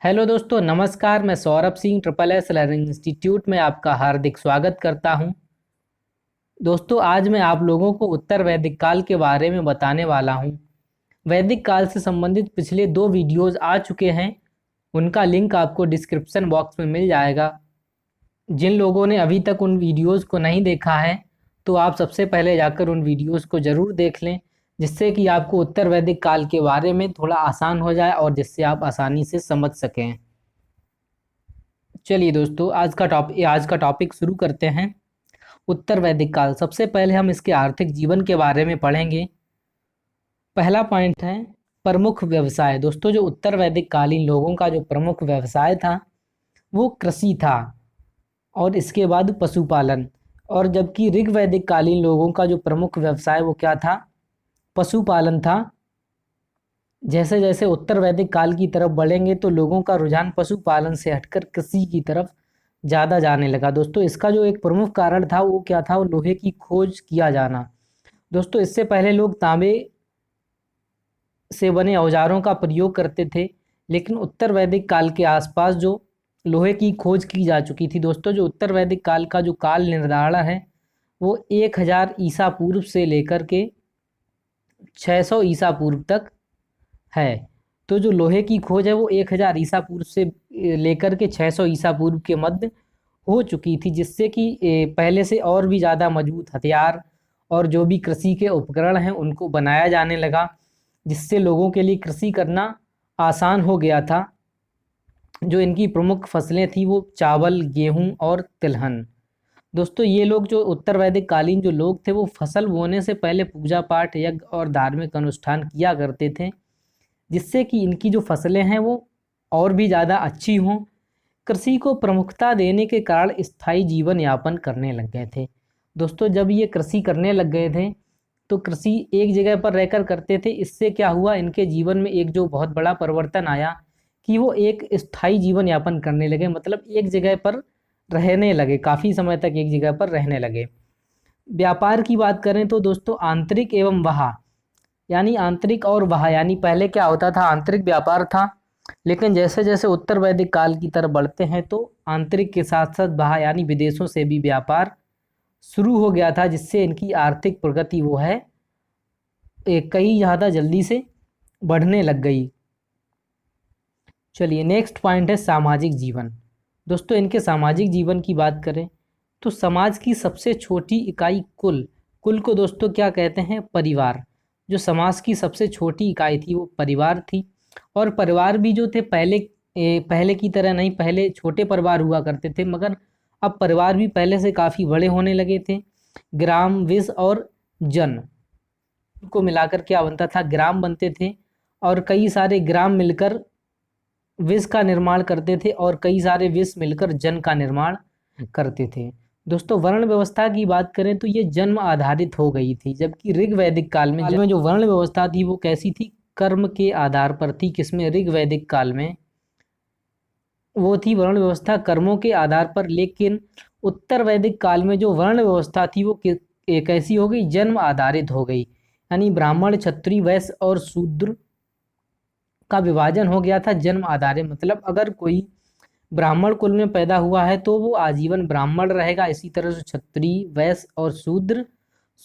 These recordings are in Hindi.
हेलो दोस्तों, नमस्कार। मैं Saurabh Singh triple S learning institute में आपका हार्दिक स्वागत करता हूं। दोस्तों, आज मैं आप लोगों को उत्तर वैदिक काल के बारे में बताने वाला हूं। वैदिक काल से संबंधित पिछले 2 वीडियोज़ आ चुके हैं। उनका लिंक आपको डिस्क्रिप्शन बॉक्स में मिल जाएगा। जिन लोगों ने अभी तक उन वीडियोज़ को नहीं देखा है तो आप सबसे पहले जाकर उन वीडियोज़ को ज़रूर देख लें, जिससे कि आपको उत्तर वैदिक काल के बारे में थोड़ा आसान हो जाए और जिससे आप आसानी से समझ सकें। चलिए दोस्तों, आज का टॉपिक शुरू करते हैं। उत्तर वैदिक काल। सबसे पहले हम इसके आर्थिक जीवन के बारे में पढ़ेंगे। पहला पॉइंट है प्रमुख व्यवसाय। दोस्तों, जो उत्तर वैदिक कालीन लोगों का जो प्रमुख व्यवसाय था वो कृषि था, और इसके बाद पशुपालन। और जबकि ऋग वैदिक कालीन लोगों का जो प्रमुख व्यवसाय वो क्या था? पशुपालन था। जैसे जैसे उत्तर वैदिक काल की तरफ बढ़ेंगे तो लोगों का रुझान पशुपालन से हटकर कृषि की तरफ ज़्यादा जाने लगा। दोस्तों, इसका जो एक प्रमुख कारण था वो क्या था? वो लोहे की खोज किया जाना। दोस्तों, इससे पहले लोग तांबे से बने औजारों का प्रयोग करते थे, लेकिन उत्तर वैदिक काल के आसपास जो लोहे की खोज की जा चुकी थी। दोस्तों, जो उत्तर वैदिक काल का जो काल निर्धारण है वो 1000 ईसा पूर्व से लेकर के 600 ईसा पूर्व तक है। तो जो लोहे की खोज है वो 1000 ईसा पूर्व से लेकर के 600 ईसा पूर्व के मध्य हो चुकी थी, जिससे कि पहले से और भी ज़्यादा मजबूत हथियार और जो भी कृषि के उपकरण हैं उनको बनाया जाने लगा, जिससे लोगों के लिए कृषि करना आसान हो गया था। जो इनकी प्रमुख फसलें थी वो चावल, गेहूं और तिलहन। दोस्तों, ये लोग जो उत्तर वैदिक कालीन जो लोग थे वो फसल बोने से पहले पूजा पाठ, यज्ञ और धार्मिक अनुष्ठान किया करते थे, जिससे कि इनकी जो फसलें हैं वो और भी ज़्यादा अच्छी हों। कृषि को प्रमुखता देने के कारण स्थायी जीवन यापन करने लग गए थे। दोस्तों, जब ये कृषि करने लग गए थे तो कृषि एक जगह पर रहकर करते थे। इससे क्या हुआ? इनके जीवन में एक जो बहुत बड़ा परिवर्तन आया कि वो एक स्थायी जीवन यापन करने लगे, मतलब एक जगह पर रहने लगे, काफ़ी समय तक एक जगह पर रहने लगे। व्यापार की बात करें तो दोस्तों, आंतरिक एवं बाह्य, यानी आंतरिक और बाह्य, यानी पहले क्या होता था? आंतरिक व्यापार था, लेकिन जैसे जैसे उत्तर वैदिक काल की तरफ बढ़ते हैं तो आंतरिक के साथ साथ बाह्य यानी विदेशों से भी व्यापार शुरू हो गया था, जिससे इनकी आर्थिक प्रगति वो है कई ज़्यादा जल्दी से बढ़ने लग गई। चलिए, नेक्स्ट पॉइंट है सामाजिक जीवन। दोस्तों, इनके सामाजिक जीवन की बात करें तो समाज की सबसे छोटी इकाई कुल। कुल को दोस्तों क्या कहते हैं? परिवार। जो समाज की सबसे छोटी इकाई थी वो परिवार थी। और परिवार भी जो थे पहले की तरह नहीं, पहले छोटे परिवार हुआ करते थे, मगर अब परिवार भी पहले से काफ़ी बड़े होने लगे थे। ग्राम, विस और जन को मिलाकर क्या बनता था? ग्राम बनते थे, और कई सारे ग्राम मिलकर विष का निर्माण करते थे, और कई सारे विष मिलकर जन का निर्माण करते थे। दोस्तों, वर्ण व्यवस्था की बात करें तो ये जन्म आधारित हो गई थी, जबकि ऋग वैदिक काल में जो वर्ण व्यवस्था थी वो कैसी थी? कर्म के आधार पर थी। किसमें? ऋग वैदिक काल में वो थी वर्ण व्यवस्था कर्मों के आधार पर। लेकिन उत्तर वैदिक काल में जो वर्ण व्यवस्था थी वो कैसी हो गई? जन्म आधारित हो गई। यानी ब्राह्मण, क्षत्रिय, वैश्य और शूद्र का विभाजन हो गया था जन्म आधारित। मतलब अगर कोई ब्राह्मण कुल में पैदा हुआ है तो वो आजीवन ब्राह्मण रहेगा। इसी तरह से क्षत्रिय, वैश्य और शूद्र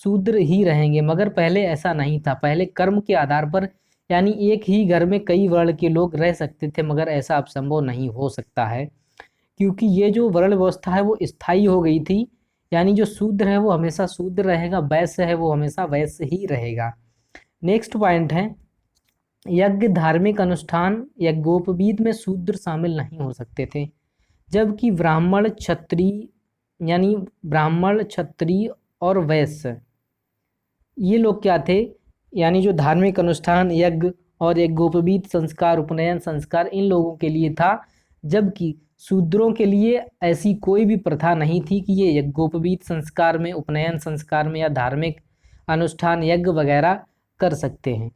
शूद्र ही रहेंगे। मगर पहले ऐसा नहीं था। पहले कर्म के आधार पर, यानी एक ही घर में कई वर्ण के लोग रह सकते थे, मगर ऐसा अब संभव नहीं हो सकता है, क्योंकि ये जो वर्ण व्यवस्था है वो स्थायी हो गई थी। यानी जो शूद्र है वो हमेशा शूद्र रहेगा, वैश्य है वो हमेशा वैश्य ही रहेगा। नेक्स्ट पॉइंट है यज्ञ, धार्मिक अनुष्ठान, यज्ञोपवीत में शूद्र शामिल नहीं हो सकते थे। जबकि ब्राह्मण, क्षत्रिय, यानी ब्राह्मण, क्षत्रिय और वैश्य, ये लोग क्या थे? यानी जो धार्मिक अनुष्ठान, यज्ञ और यज्ञोपवीत संस्कार, उपनयन संस्कार इन लोगों के लिए था। जबकि शूद्रों के लिए ऐसी कोई भी प्रथा नहीं थी कि ये यज्ञोपवीत संस्कार में, उपनयन संस्कार में या धार्मिक अनुष्ठान, यज्ञ वगैरह कर सकते हैं।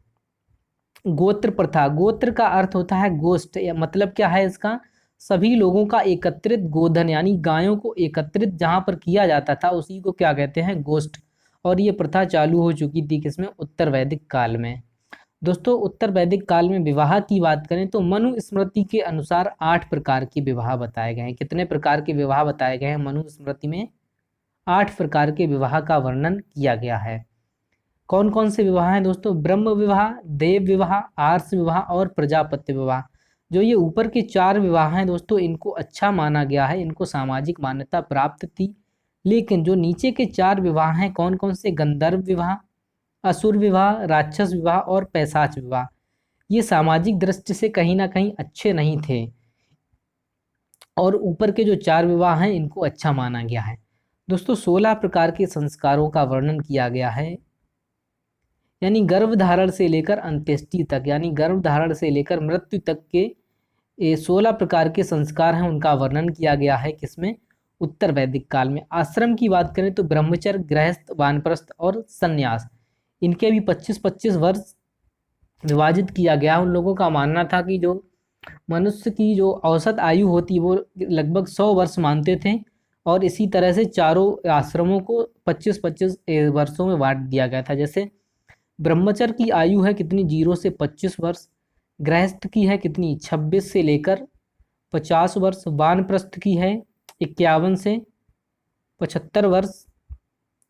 गोत्र प्रथा। गोत्र का अर्थ होता है गोष्ठ, या मतलब क्या है इसका? सभी लोगों का एकत्रित गोधन, यानी गायों को एकत्रित जहाँ पर किया जाता था उसी को क्या कहते हैं? गोष्ठ। और ये प्रथा चालू हो चुकी थी किसमें? उत्तर वैदिक काल में। दोस्तों उत्तर वैदिक काल में विवाह की बात करें तो मनु स्मृति के अनुसार 8 प्रकार के विवाह बताए गए हैं। कितने प्रकार के विवाह बताए गए हैं? मनु स्मृति में 8 प्रकार के विवाह का वर्णन किया गया है। कौन कौन से विवाह हैं दोस्तों? ब्रह्म विवाह, देव विवाह, आर्ष विवाह और प्रजापत्य विवाह। जो ये ऊपर के 4 विवाह हैं दोस्तों, इनको अच्छा माना गया है, इनको सामाजिक मान्यता प्राप्त थी। लेकिन जो नीचे के 4 विवाह हैं, कौन कौन से? गंधर्व विवाह, असुर विवाह, राक्षस विवाह और पैशाच विवाह, ये सामाजिक दृष्टि से कहीं ना कहीं अच्छे नहीं थे, और ऊपर के जो 4 विवाह हैं इनको अच्छा माना गया है। दोस्तों 16 प्रकार के संस्कारों का वर्णन किया गया है, यानी गर्भधारण से लेकर अंत्येष्टि तक, यानी गर्भधारण से लेकर मृत्यु तक के 16 प्रकार के संस्कार हैं, उनका वर्णन किया गया है। किसमें? उत्तर वैदिक काल में। आश्रम की बात करें तो ब्रह्मचर्य, गृहस्थ, वानप्रस्थ और संन्यास, इनके भी 25-25 वर्ष विभाजित किया गया। उन लोगों का मानना था कि जो मनुष्य की जो औसत आयु होती वो लगभग 100 वर्ष मानते थे, और इसी तरह से चारों आश्रमों को 25-25 वर्षों में बांट दिया गया था। जैसे ब्रह्मचर्य की आयु है कितनी? 0 से 25 वर्ष। गृहस्थ की है कितनी? 26 से लेकर 50 वर्ष। वानप्रस्थ की है 51 से 75 वर्ष।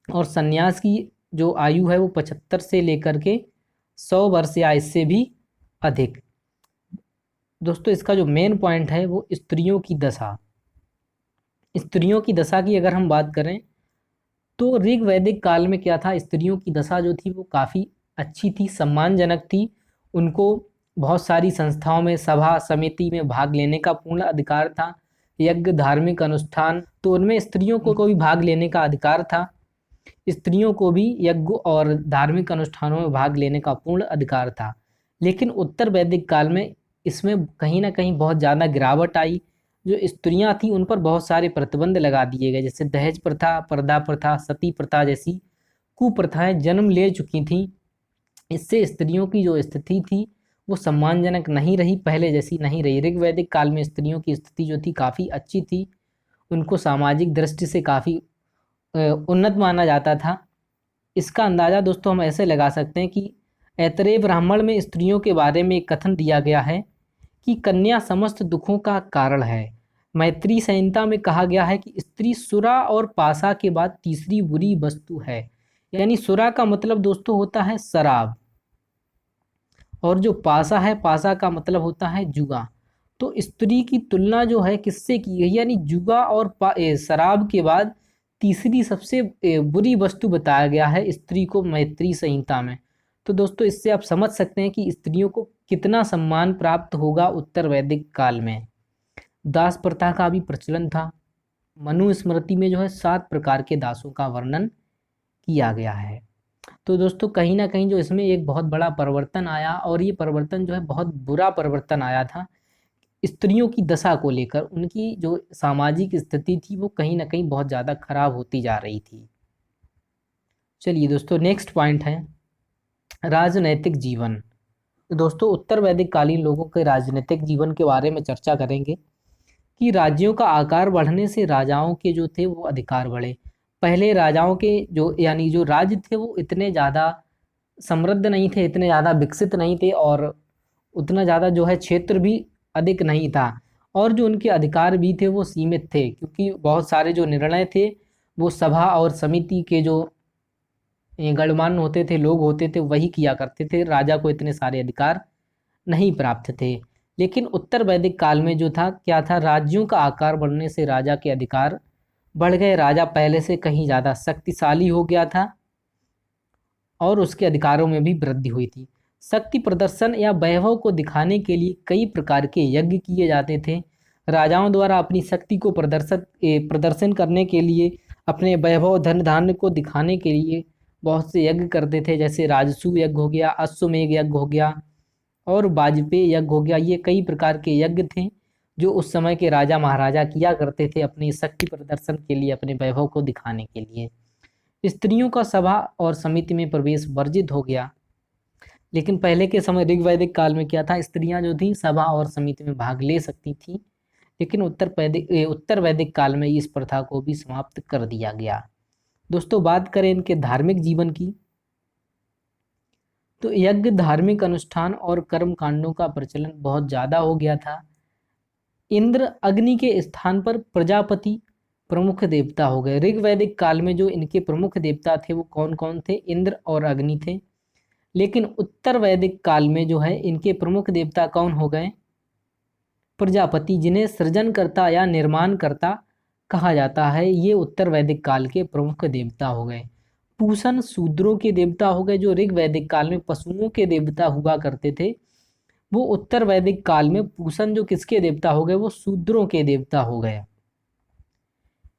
और संन्यास की जो आयु है वो 75 से लेकर के 100 वर्ष या इससे भी अधिक। दोस्तों इसका जो मेन पॉइंट है वो स्त्रियों की दशा। स्त्रियों की दशा की अगर हम बात करें तो ऋग वैदिक काल में क्या था? स्त्रियों की दशा जो थी वो काफ़ी अच्छी थी, सम्मानजनक थी। उनको बहुत सारी संस्थाओं में, सभा समिति में भाग लेने का पूर्ण अधिकार था। यज्ञ, धार्मिक अनुष्ठान, तो उनमें स्त्रियों को भी भाग लेने का अधिकार था। स्त्रियों को भी यज्ञ और धार्मिक अनुष्ठानों में भाग लेने का पूर्ण अधिकार था। लेकिन उत्तर वैदिक काल में इसमें कहीं ना कहीं बहुत ज़्यादा गिरावट आई। जो स्त्रियां थीं उन पर बहुत सारे प्रतिबंध लगा दिए गए, जैसे दहेज प्रथा, पर्दा प्रथा, सती प्रथा जैसी कुप्रथाएं जन्म ले चुकी थीं। इससे स्त्रियों की जो स्थिति थी वो सम्मानजनक नहीं रही, पहले जैसी नहीं रही। ऋग्वैदिक काल में स्त्रियों की स्थिति जो थी काफ़ी अच्छी थी, उनको सामाजिक दृष्टि से काफ़ी उन्नत माना जाता था। इसका अंदाज़ा दोस्तों हम ऐसे लगा सकते हैं कि ऐतरेय ब्राह्मण में स्त्रियों के बारे में एक कथन दिया गया है कि कन्या समस्त दुखों का कारण है। मैत्री संहिता में कहा गया है कि स्त्री सुरा और पासा के बाद तीसरी बुरी वस्तु है। यानी सुरा का मतलब दोस्तों होता है शराब, और जो पासा है, पासा का मतलब होता है जुआ। तो स्त्री की तुलना जो है किससे की गई? यानी जुआ और शराब के बाद तीसरी सबसे बुरी वस्तु बताया गया है स्त्री को मैत्री संहिता में। तो दोस्तों इससे आप समझ सकते हैं कि स्त्रियों को कितना सम्मान प्राप्त होगा उत्तर वैदिक काल में। दास प्रथा का भी प्रचलन था। मनु स्मृति में जो है 7 प्रकार के दासों का वर्णन किया गया है। तो दोस्तों कहीं ना कहीं जो इसमें एक बहुत बड़ा परिवर्तन आया, और ये परिवर्तन जो है बहुत बुरा परिवर्तन आया था। स्त्रियों की दशा को लेकर उनकी जो सामाजिक स्थिति थी वो कहीं ना कहीं बहुत ज़्यादा खराब होती जा रही थी। चलिए दोस्तों नेक्स्ट पॉइंट है राजनैतिक जीवन। दोस्तों उत्तर वैदिक कालीन लोगों के राजनीतिक जीवन के बारे में चर्चा करेंगे कि राज्यों का आकार बढ़ने से राजाओं के जो थे वो अधिकार बढ़े। पहले राजाओं के जो यानी जो राज्य थे वो इतने ज़्यादा समृद्ध नहीं थे, इतने ज़्यादा विकसित नहीं थे, और उतना ज़्यादा जो है क्षेत्र भी अधिक नहीं था, और जो उनके अधिकार भी थे वो सीमित थे, क्योंकि बहुत सारे जो निर्णय थे वो सभा और समिति के जो गणमान्य होते थे, लोग होते थे, वही किया करते थे। राजा को इतने सारे अधिकार नहीं प्राप्त थे। लेकिन उत्तर वैदिक काल में जो था क्या था? राज्यों का आकार बढ़ने से राजा के अधिकार बढ़ गए। राजा पहले से कहीं ज़्यादा शक्तिशाली हो गया था और उसके अधिकारों में भी वृद्धि हुई थी। शक्ति प्रदर्शन या वैभव को दिखाने के लिए कई प्रकार के यज्ञ किए जाते थे। राजाओं द्वारा अपनी शक्ति को प्रदर्शन करने के लिए, अपने वैभव धन धान्य को दिखाने के लिए बहुत से यज्ञ करते थे, जैसे राजसूय यज्ञ हो गया, अश्वमेध यज्ञ हो गया और वाजपेयी यज्ञ हो गया। ये कई प्रकार के यज्ञ थे जो उस समय के राजा महाराजा किया करते थे अपनी शक्ति प्रदर्शन के लिए, अपने वैभव को दिखाने के लिए। स्त्रियों का सभा और समिति में प्रवेश वर्जित हो गया। लेकिन पहले के समय ऋग्वैदिक काल में क्या था? स्त्रियां जो थी सभा और समिति में भाग ले सकती थी, लेकिन उत्तर वैदिक काल में इस प्रथा को भी समाप्त कर दिया गया। दोस्तों बात करें इनके धार्मिक जीवन की, तो यज्ञ, धार्मिक अनुष्ठान और कर्म कांडों का प्रचलन बहुत ज़्यादा हो गया था। इंद्र अग्नि के स्थान पर प्रजापति प्रमुख देवता हो गए। ऋग्वैदिक काल में जो इनके प्रमुख देवता थे वो कौन कौन थे? इंद्र और अग्नि थे। लेकिन उत्तर वैदिक काल में जो है इनके प्रमुख देवता कौन हो गए? प्रजापति, जिन्हें सृजनकर्ता या निर्माणकर्ता कहा जाता है। ये उत्तर वैदिक काल के प्रमुख देवता हो गए। पूषण शूद्रों के देवता हो गए। जो ऋग वैदिक काल में पशुओं के देवता हुआ करते थे, वो उत्तर वैदिक काल में पूषण जो किसके देवता हो गए? वो शूद्रों के देवता हो गए।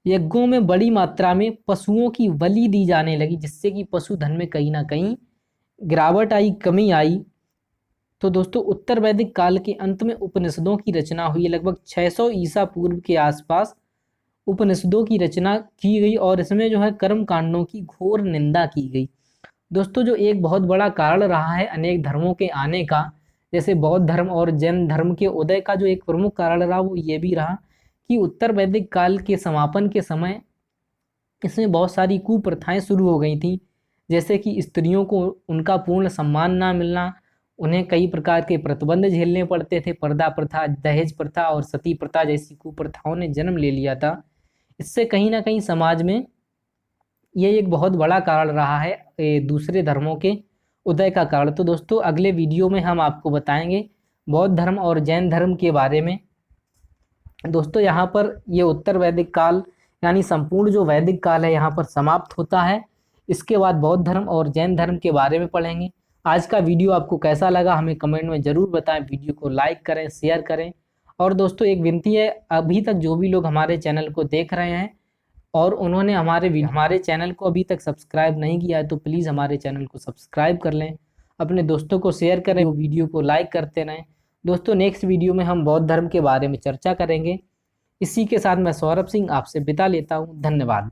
यज्ञों में बड़ी मात्रा में पशुओं की बलि दी जाने लगी, जिससे कि पशुधन में कहीं ना कहीं गिरावट आई, कमी आई। तो दोस्तों उत्तर वैदिक काल के अंत में उपनिषदों की रचना हुई। लगभग 600 ईसा पूर्व के आसपास उपनिषदों की रचना की गई और इसमें जो है कर्म कांडों की घोर निंदा की गई। दोस्तों जो एक बहुत बड़ा कारण रहा है अनेक धर्मों के आने का, जैसे बौद्ध धर्म और जैन धर्म के उदय का जो एक प्रमुख कारण रहा वो ये भी रहा कि उत्तर वैदिक काल के समापन के समय इसमें बहुत सारी कुप्रथाएं शुरू हो गई थी। जैसे कि स्त्रियों को उनका पूर्ण सम्मान ना मिलना, उन्हें कई प्रकार के प्रतिबंध झेलने पड़ते थे। पर्दा प्रथा, दहेज प्रथा और सती प्रथा जैसी कुप्रथाओं ने जन्म ले लिया था। इससे कहीं ना कहीं समाज में ये एक बहुत बड़ा कारण रहा है दूसरे धर्मों के उदय का कारण। तो दोस्तों अगले वीडियो में हम आपको बताएंगे बौद्ध धर्म और जैन धर्म के बारे में। दोस्तों यहाँ पर ये उत्तर वैदिक काल यानी संपूर्ण जो वैदिक काल है यहाँ पर समाप्त होता है। इसके बाद बौद्ध धर्म और जैन धर्म के बारे में पढ़ेंगे। आज का वीडियो आपको कैसा लगा हमें कमेंट में ज़रूर बताएं। वीडियो को लाइक करें, शेयर करें। और दोस्तों एक विनती है, अभी तक जो भी लोग हमारे चैनल को देख रहे हैं और उन्होंने हमारे चैनल को अभी तक सब्सक्राइब नहीं किया है, तो प्लीज़ हमारे चैनल को सब्सक्राइब कर लें, अपने दोस्तों को शेयर करें, वो वीडियो को लाइक करते रहें। दोस्तों नेक्स्ट वीडियो में हम बौद्ध धर्म के बारे में चर्चा करेंगे। इसी के साथ मैं सौरभ सिंह आपसे विदा लेता हूँ। धन्यवाद।